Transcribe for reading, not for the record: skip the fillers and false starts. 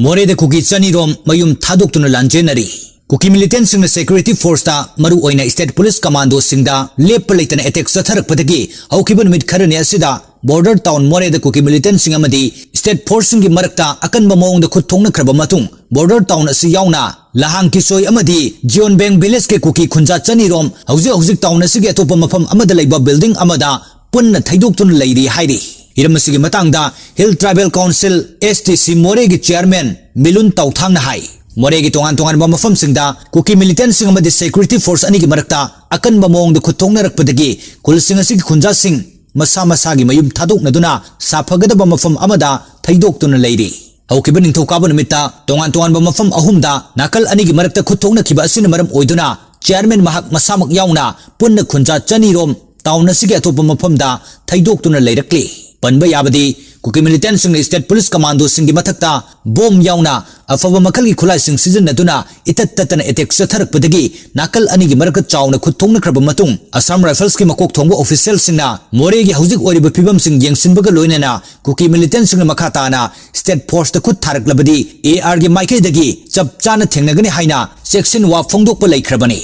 Moreh da kuki chanirom mayum thadoktuna lanjennari. Kuki militant singna security force ta maru oina state police commando singda lepa leitana attack satharakpadagi haukiba numit kharani asida border town Moreh da kuki militant singa madi state force singi marakta akanba mawong da khutthongna khraba matung border town asi yauna lahang kisoi amadi Jion Bank village ke kuki khunja chanirom hauzik town asigi atopa mafam amada leiba building amada punna thadoktuna leiri hairi. Iramasi matangda Hill Tribal Council STC Moreh gi chairman Milun Tauthang na hai. Moreh gi tongan mafam singda kuki militant sing amadi security force ani gi marakta akan bamong da khutongna rakpadagi kul singa sig khunja sing masa gi mayum thadokna duna safagada mafam amada thadoktuna leiri. Haukiba ningthokaba numita tongan mafam ahumda nakal ani gi marakta khutongna khiba asina maram oiduna chairman mahak masamak yauna punna khunja chanirom tauna sigi atopa mafamda thadoktuna leirakli. Panba yabadi kuki militant sing state police commando singi mathakta bom yauna afaba makal gi khulai sing season naduna itattatana attack satharakpadagi nakal ani gi marakat chawna khutthongna khraba matung Assam Rifles ki makok thongba official singna Moreh gi hauzik oriba phibam sing yengsinbaga loinana kuki militant sing makhata na state force ta khut tharaklabadi AR gi maike dagi chap chana thengnagani haina section wa phongdokpa laikhrabani.